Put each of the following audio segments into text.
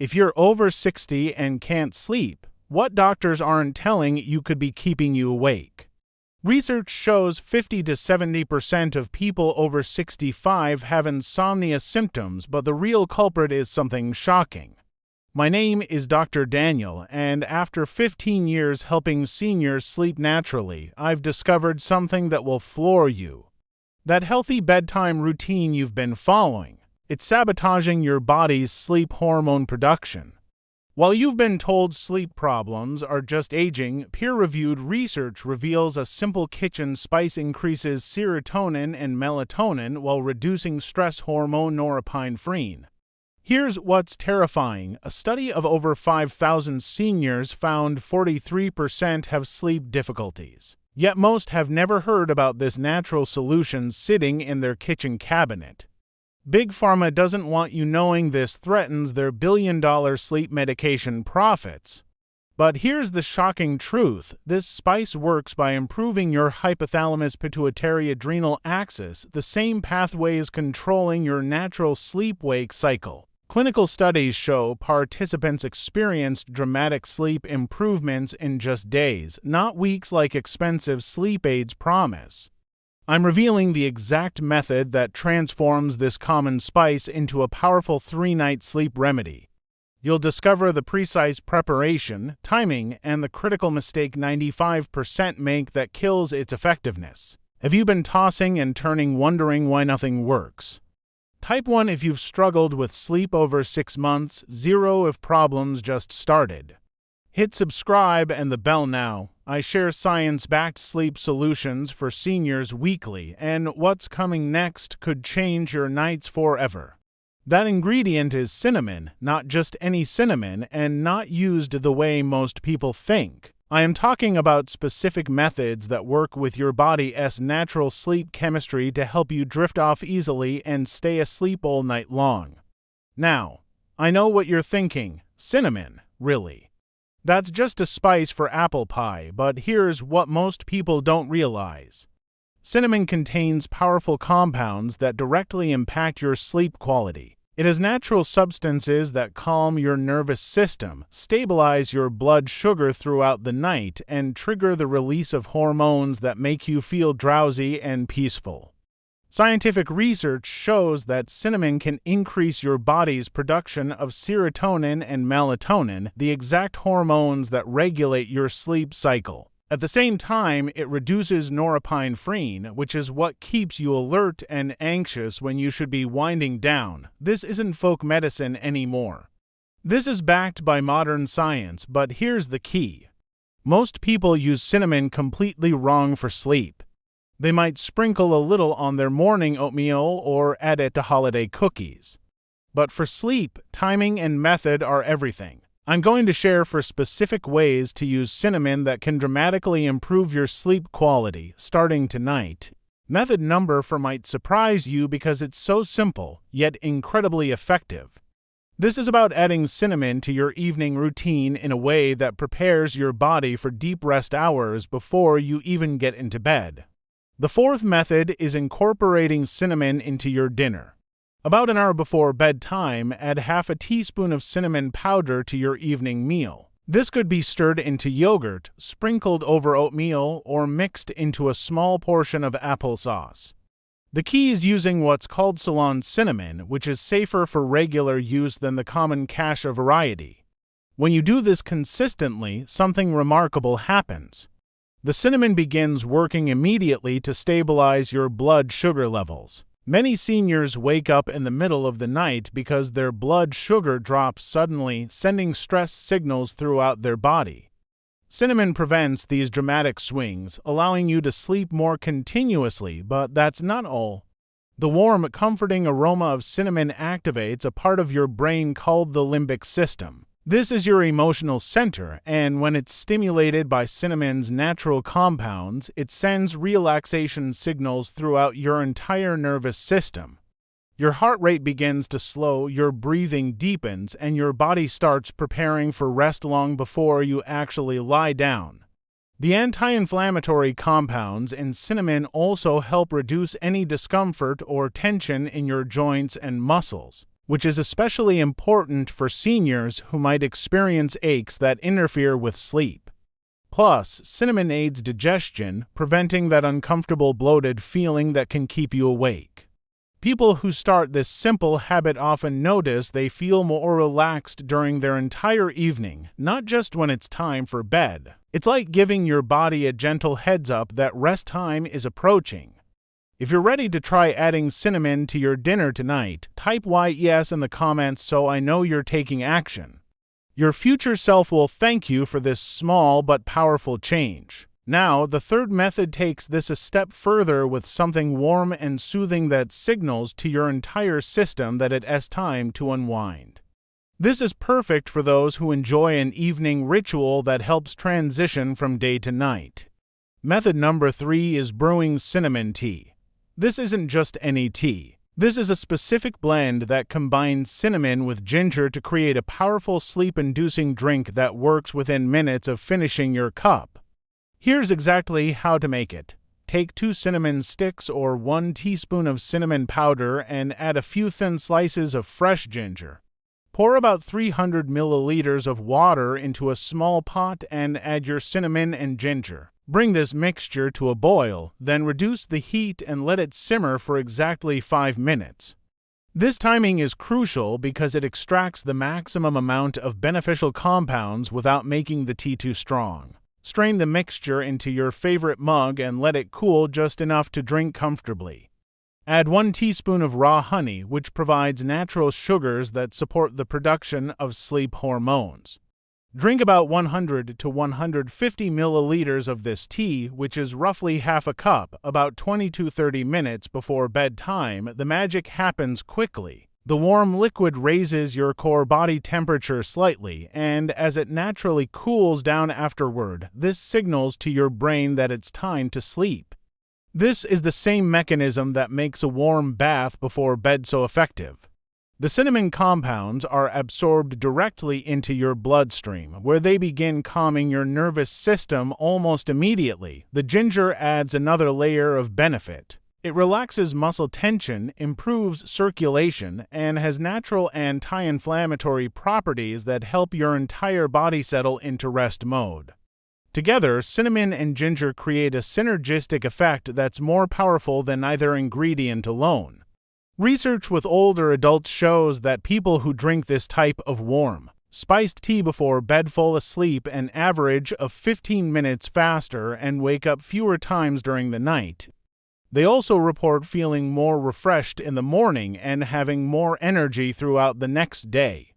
If you're over 60 and can't sleep, what doctors aren't telling you could be keeping you awake? Research shows 50 to 70% of people over 65 have insomnia symptoms, but the real culprit is something shocking. My name is Dr. Daniel, and after 15 years helping seniors sleep naturally, I've discovered something that will floor you. That healthy bedtime routine you've been following, it's sabotaging your body's sleep hormone production. While you've been told sleep problems are just aging, peer-reviewed research reveals a simple kitchen spice increases serotonin and melatonin while reducing stress hormone norepinephrine. Here's what's terrifying. A study of over 5,000 seniors found 43% have sleep difficulties. Yet most have never heard about this natural solution sitting in their kitchen cabinet. Big Pharma doesn't want you knowing this threatens their billion-dollar sleep medication profits. But here's the shocking truth. This spice works by improving your hypothalamus-pituitary-adrenal axis, the same pathways controlling your natural sleep-wake cycle. Clinical studies show participants experienced dramatic sleep improvements in just days, not weeks like expensive sleep aids promise. I'm revealing the exact method that transforms this common spice into a powerful 3-night sleep remedy. You'll discover the precise preparation, timing, and the critical mistake 95% make that kills its effectiveness. Have you been tossing and turning wondering why nothing works? Type 1 if you've struggled with sleep over 6 months, 0 if problems just started. Hit subscribe and the bell now. I share science-backed sleep solutions for seniors weekly, and what's coming next could change your nights forever. That ingredient is cinnamon, not just any cinnamon, and not used the way most people think. I am talking about specific methods that work with your body's natural sleep chemistry to help you drift off easily and stay asleep all night long. Now, I know what you're thinking. Cinnamon, really? That's just a spice for apple pie, but here's what most people don't realize. Cinnamon contains powerful compounds that directly impact your sleep quality. It has natural substances that calm your nervous system, stabilize your blood sugar throughout the night, and trigger the release of hormones that make you feel drowsy and peaceful. Scientific research shows that cinnamon can increase your body's production of serotonin and melatonin, the exact hormones that regulate your sleep cycle. At the same time, it reduces norepinephrine, which is what keeps you alert and anxious when you should be winding down. This isn't folk medicine anymore. This is backed by modern science, but here's the key. Most people use cinnamon completely wrong for sleep. They might sprinkle a little on their morning oatmeal or add it to holiday cookies. But for sleep, timing and method are everything. I'm going to share 4 specific ways to use cinnamon that can dramatically improve your sleep quality, starting tonight. Method number 4 might surprise you because it's so simple, yet incredibly effective. This is about adding cinnamon to your evening routine in a way that prepares your body for deep rest hours before you even get into bed. The 4th method is incorporating cinnamon into your dinner. About an hour before bedtime, add half a teaspoon of cinnamon powder to your evening meal. This could be stirred into yogurt, sprinkled over oatmeal, or mixed into a small portion of applesauce. The key is using what's called Ceylon cinnamon, which is safer for regular use than the common cassia variety. When you do this consistently, something remarkable happens. The cinnamon begins working immediately to stabilize your blood sugar levels. Many seniors wake up in the middle of the night because their blood sugar drops suddenly, sending stress signals throughout their body. Cinnamon prevents these dramatic swings, allowing you to sleep more continuously, but that's not all. The warm, comforting aroma of cinnamon activates a part of your brain called the limbic system. This is your emotional center, and when it's stimulated by cinnamon's natural compounds, it sends relaxation signals throughout your entire nervous system. Your heart rate begins to slow, your breathing deepens, and your body starts preparing for rest long before you actually lie down. The anti-inflammatory compounds in cinnamon also help reduce any discomfort or tension in your joints and muscles. which is especially important for seniors who might experience aches that interfere with sleep. Plus, cinnamon aids digestion, preventing that uncomfortable bloated feeling that can keep you awake. People who start this simple habit often notice they feel more relaxed during their entire evening, not just when it's time for bed. It's like giving your body a gentle heads up that rest time is approaching. If you're ready to try adding cinnamon to your dinner tonight, type yes in the comments so I know you're taking action. Your future self will thank you for this small but powerful change. Now, the third method takes this a step further with something warm and soothing that signals to your entire system that it's time to unwind. This is perfect for those who enjoy an evening ritual that helps transition from day to night. Method number 3 is brewing cinnamon tea. This isn't just any tea. This is a specific blend that combines cinnamon with ginger to create a powerful sleep-inducing drink that works within minutes of finishing your cup. Here's exactly how to make it. Take 2 cinnamon sticks or 1 teaspoon of cinnamon powder and add a few thin slices of fresh ginger. Pour about 300 milliliters of water into a small pot and add your cinnamon and ginger. Bring this mixture to a boil, then reduce the heat and let it simmer for exactly 5 minutes. This timing is crucial because it extracts the maximum amount of beneficial compounds without making the tea too strong. Strain the mixture into your favorite mug and let it cool just enough to drink comfortably. Add 1 teaspoon of raw honey, which provides natural sugars that support the production of sleep hormones. Drink about 100 to 150 milliliters of this tea, which is roughly half a cup, about 20 to 30 minutes before bedtime. The magic happens quickly. The warm liquid raises your core body temperature slightly, and as it naturally cools down afterward, this signals to your brain that it's time to sleep. This is the same mechanism that makes a warm bath before bed so effective. The cinnamon compounds are absorbed directly into your bloodstream, where they begin calming your nervous system almost immediately. The ginger adds another layer of benefit. It relaxes muscle tension, improves circulation, and has natural anti-inflammatory properties that help your entire body settle into rest mode. Together, cinnamon and ginger create a synergistic effect that's more powerful than either ingredient alone. Research with older adults shows that people who drink this type of warm, spiced tea before bed fall asleep an average of 15 minutes faster and wake up fewer times during the night. They also report feeling more refreshed in the morning and having more energy throughout the next day.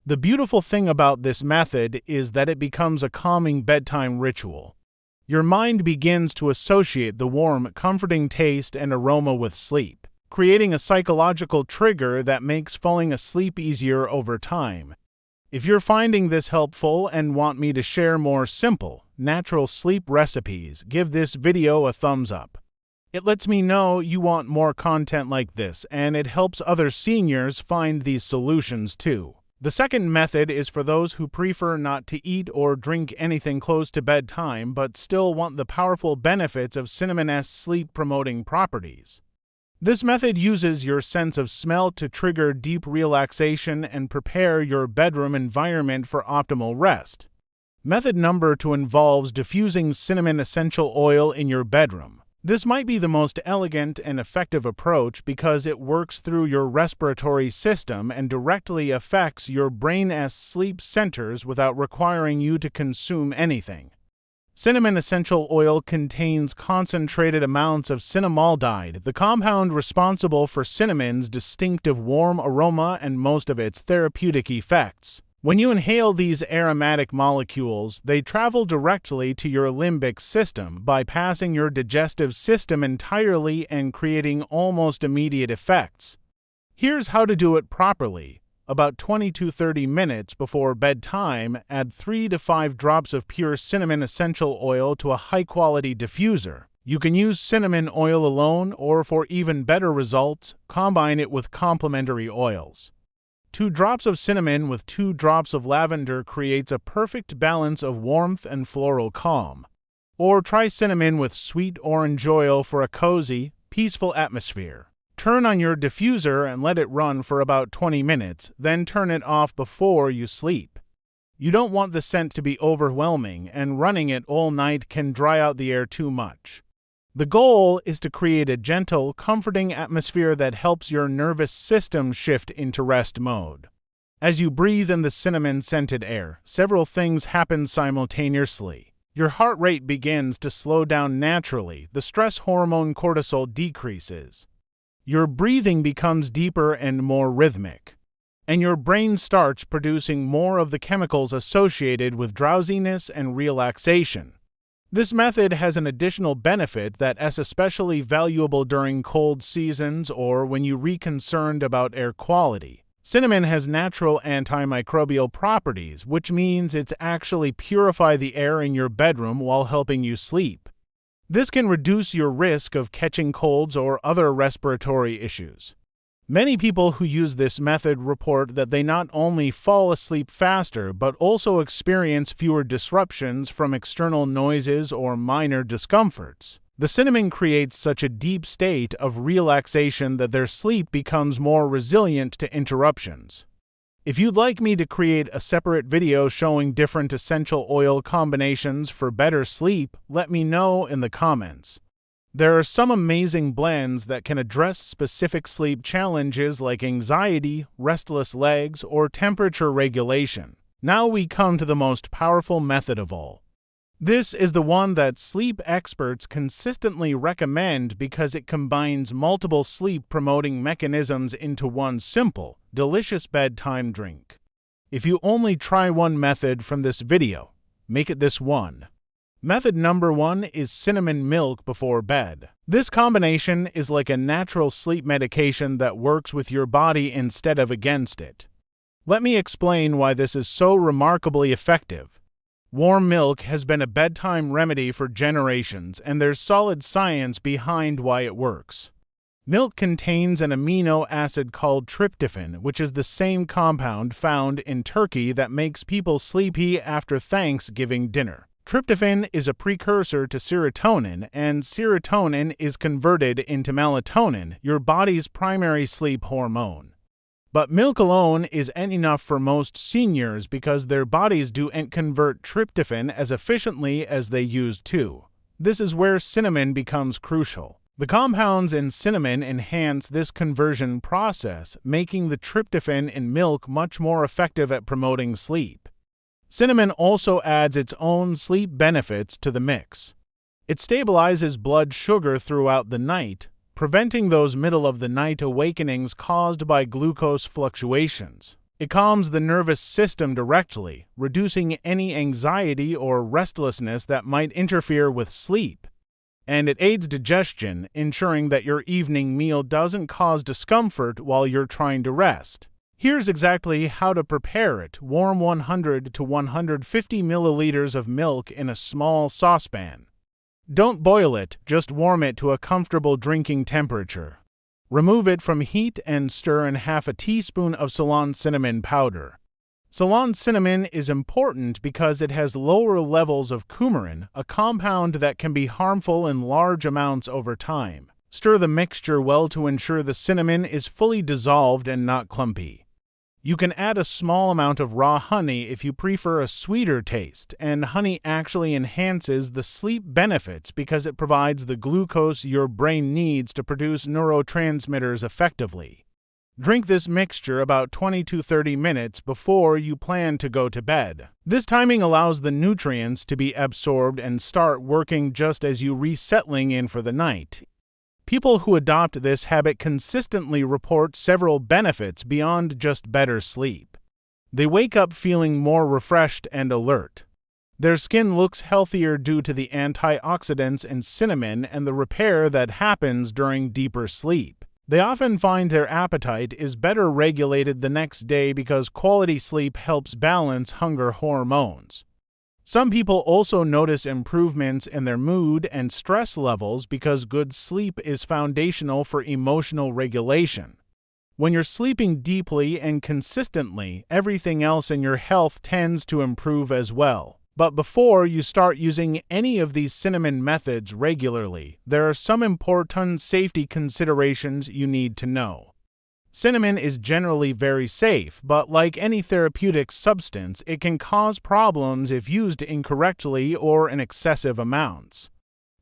The beautiful thing about this method is that it becomes a calming bedtime ritual. Your mind begins to associate the warm, comforting taste and aroma with sleep, creating a psychological trigger that makes falling asleep easier over time. If you're finding this helpful and want me to share more simple, natural sleep recipes, give this video a thumbs up. It lets me know you want more content like this, and it helps other seniors find these solutions too. The second method is for those who prefer not to eat or drink anything close to bedtime but still want the powerful benefits of cinnamon's sleep-promoting properties. This method uses your sense of smell to trigger deep relaxation and prepare your bedroom environment for optimal rest. Method number 2 involves diffusing cinnamon essential oil in your bedroom. This might be the most elegant and effective approach because it works through your respiratory system and directly affects your brain's sleep centers without requiring you to consume anything. Cinnamon essential oil contains concentrated amounts of cinnamaldehyde, the compound responsible for cinnamon's distinctive warm aroma and most of its therapeutic effects. When you inhale these aromatic molecules, they travel directly to your limbic system, bypassing your digestive system entirely and creating almost immediate effects. Here's how to do it properly. About 20 to 30 minutes before bedtime, add 3 to 5 drops of pure cinnamon essential oil to a high-quality diffuser. You can use cinnamon oil alone, or for even better results, combine it with complementary oils. 2 drops of cinnamon with 2 drops of lavender creates a perfect balance of warmth and floral calm. Or try cinnamon with sweet orange oil for a cozy, peaceful atmosphere. Turn on your diffuser and let it run for about 20 minutes, then turn it off before you sleep. You don't want the scent to be overwhelming, and running it all night can dry out the air too much. The goal is to create a gentle, comforting atmosphere that helps your nervous system shift into rest mode. As you breathe in the cinnamon-scented air, several things happen simultaneously. Your heart rate begins to slow down naturally, the stress hormone cortisol decreases. Your breathing becomes deeper and more rhythmic, and your brain starts producing more of the chemicals associated with drowsiness and relaxation. This method has an additional benefit that is especially valuable during cold seasons or when you're concerned about air quality. Cinnamon has natural antimicrobial properties, which means it's actually purify the air in your bedroom while helping you sleep. This can reduce your risk of catching colds or other respiratory issues. Many people who use this method report that they not only fall asleep faster but also experience fewer disruptions from external noises or minor discomforts. The cinnamon creates such a deep state of relaxation that their sleep becomes more resilient to interruptions. If you'd like me to create a separate video showing different essential oil combinations for better sleep, let me know in the comments. There are some amazing blends that can address specific sleep challenges like anxiety, restless legs, or temperature regulation. Now we come to the most powerful method of all. This is the one that sleep experts consistently recommend because it combines multiple sleep-promoting mechanisms into one simple, delicious bedtime drink. If you only try one method from this video, make it this one. Method number 1 is cinnamon milk before bed. This combination is like a natural sleep medication that works with your body instead of against it. Let me explain why this is so remarkably effective. Warm milk has been a bedtime remedy for generations, and there's solid science behind why it works. Milk contains an amino acid called tryptophan, which is the same compound found in turkey that makes people sleepy after Thanksgiving dinner. Tryptophan is a precursor to serotonin, and serotonin is converted into melatonin, your body's primary sleep hormone. But milk alone isn't enough for most seniors because their bodies don't convert tryptophan as efficiently as they used to. This is where cinnamon becomes crucial. The compounds in cinnamon enhance this conversion process, making the tryptophan in milk much more effective at promoting sleep. Cinnamon also adds its own sleep benefits to the mix. It stabilizes blood sugar throughout the night, preventing those middle-of-the-night awakenings caused by glucose fluctuations. It calms the nervous system directly, reducing any anxiety or restlessness that might interfere with sleep. And it aids digestion, ensuring that your evening meal doesn't cause discomfort while you're trying to rest. Here's exactly how to prepare it. Warm 100 to 150 milliliters of milk in a small saucepan. Don't boil it, just warm it to a comfortable drinking temperature. Remove it from heat and stir in half a teaspoon of Ceylon cinnamon powder. Ceylon cinnamon is important because it has lower levels of coumarin, a compound that can be harmful in large amounts over time. Stir the mixture well to ensure the cinnamon is fully dissolved and not clumpy. You can add a small amount of raw honey if you prefer a sweeter taste, and honey actually enhances the sleep benefits because it provides the glucose your brain needs to produce neurotransmitters effectively. Drink this mixture about 20 to 30 minutes before you plan to go to bed. This timing allows the nutrients to be absorbed and start working just as you resettling in for the night. People who adopt this habit consistently report several benefits beyond just better sleep. They wake up feeling more refreshed and alert. Their skin looks healthier due to the antioxidants in cinnamon and the repair that happens during deeper sleep. They often find their appetite is better regulated the next day because quality sleep helps balance hunger hormones. Some people also notice improvements in their mood and stress levels because good sleep is foundational for emotional regulation. When you're sleeping deeply and consistently, everything else in your health tends to improve as well. But before you start using any of these cinnamon methods regularly, there are some important safety considerations you need to know. Cinnamon is generally very safe, but like any therapeutic substance, it can cause problems if used incorrectly or in excessive amounts.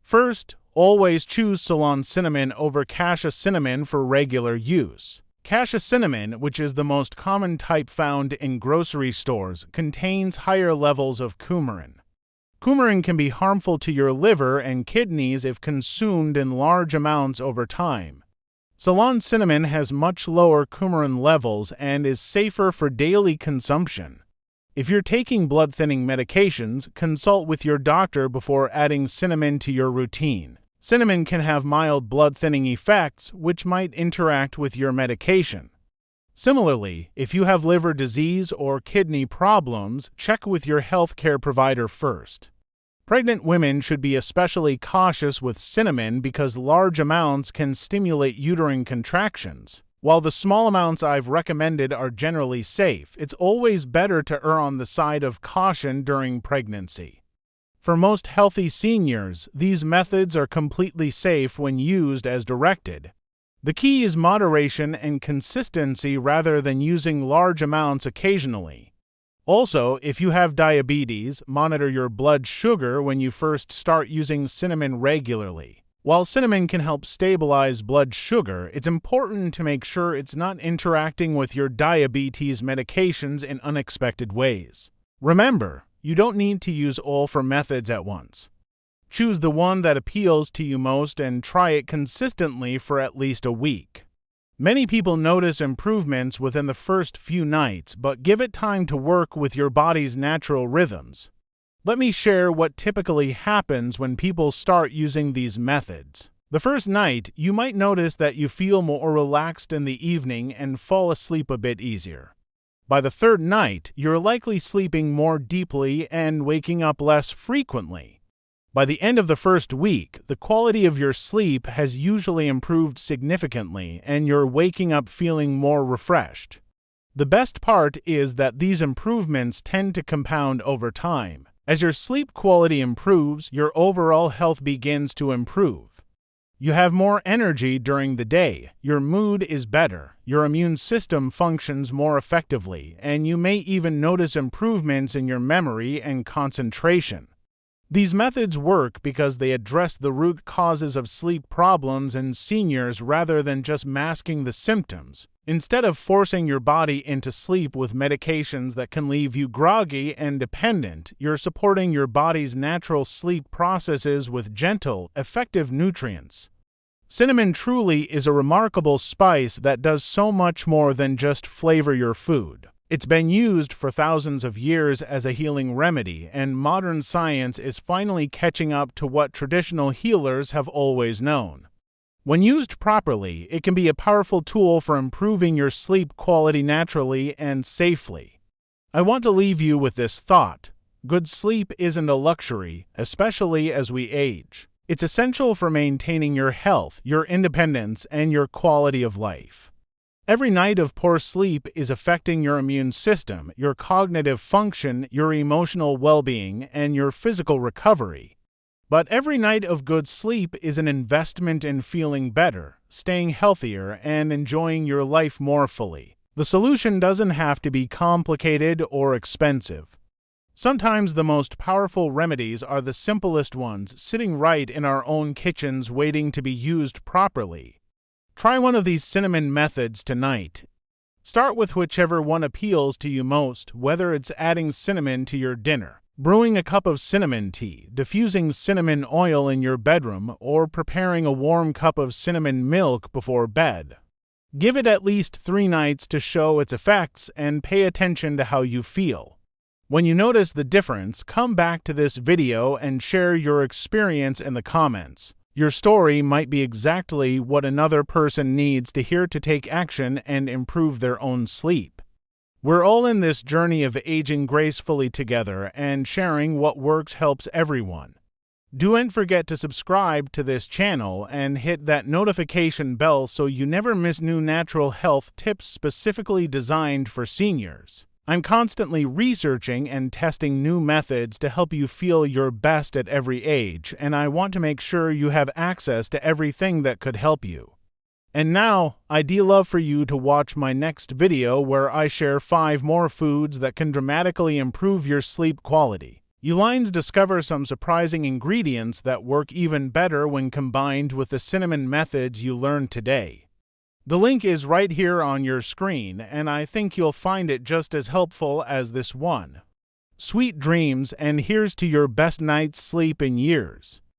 First, always choose Ceylon cinnamon over cassia cinnamon for regular use. Cassia cinnamon, which is the most common type found in grocery stores, contains higher levels of coumarin. Coumarin can be harmful to your liver and kidneys if consumed in large amounts over time. Ceylon cinnamon has much lower coumarin levels and is safer for daily consumption. If you're taking blood-thinning medications, consult with your doctor before adding cinnamon to your routine. Cinnamon can have mild blood-thinning effects, which might interact with your medication. Similarly, if you have liver disease or kidney problems, check with your healthcare provider first. Pregnant women should be especially cautious with cinnamon because large amounts can stimulate uterine contractions. While the small amounts I've recommended are generally safe, it's always better to err on the side of caution during pregnancy. For most healthy seniors, these methods are completely safe when used as directed. The key is moderation and consistency rather than using large amounts occasionally. Also, if you have diabetes, monitor your blood sugar when you first start using cinnamon regularly. While cinnamon can help stabilize blood sugar, it's important to make sure it's not interacting with your diabetes medications in unexpected ways. Remember, you don't need to use all four methods at once. Choose the one that appeals to you most and try it consistently for at least a week. Many people notice improvements within the first few nights, but give it time to work with your body's natural rhythms. Let me share what typically happens when people start using these methods. The first night, you might notice that you feel more relaxed in the evening and fall asleep a bit easier. By the third night, you're likely sleeping more deeply and waking up less frequently. By the end of the first week, the quality of your sleep has usually improved significantly and you're waking up feeling more refreshed. The best part is that these improvements tend to compound over time. As your sleep quality improves, your overall health begins to improve. You have more energy during the day, your mood is better, your immune system functions more effectively, and you may even notice improvements in your memory and concentration. These methods work because they address the root causes of sleep problems in seniors rather than just masking the symptoms. Instead of forcing your body into sleep with medications that can leave you groggy and dependent, you're supporting your body's natural sleep processes with gentle, effective nutrients. Cinnamon truly is a remarkable spice that does so much more than just flavor your food. It's been used for thousands of years as a healing remedy, and modern science is finally catching up to what traditional healers have always known. When used properly, it can be a powerful tool for improving your sleep quality naturally and safely. I want to leave you with this thought. Good sleep isn't a luxury, especially as we age. It's essential for maintaining your health, your independence, and your quality of life. Every night of poor sleep is affecting your immune system, your cognitive function, your emotional well-being, and your physical recovery. But every night of good sleep is an investment in feeling better, staying healthier, and enjoying your life more fully. The solution doesn't have to be complicated or expensive. Sometimes the most powerful remedies are the simplest ones, sitting right in our own kitchens waiting to be used properly. Try one of these cinnamon methods tonight. Start with whichever one appeals to you most, whether it's adding cinnamon to your dinner, brewing a cup of cinnamon tea, diffusing cinnamon oil in your bedroom, or preparing a warm cup of cinnamon milk before bed. Give it at least 3 nights to show its effects and pay attention to how you feel. When you notice the difference, come back to this video and share your experience in the comments. Your story might be exactly what another person needs to hear to take action and improve their own sleep. We're all in this journey of aging gracefully together, and sharing what works helps everyone. Don't forget to subscribe to this channel and hit that notification bell so you never miss new natural health tips specifically designed for seniors. I'm constantly researching and testing new methods to help you feel your best at every age, and I want to make sure you have access to everything that could help you. And now, I'd love for you to watch my next video where I share 5 more foods that can dramatically improve your sleep quality. You'll discover some surprising ingredients that work even better when combined with the cinnamon methods you learned today. The link is right here on your screen, and I think you'll find it just as helpful as this one. Sweet dreams, and here's to your best night's sleep in years.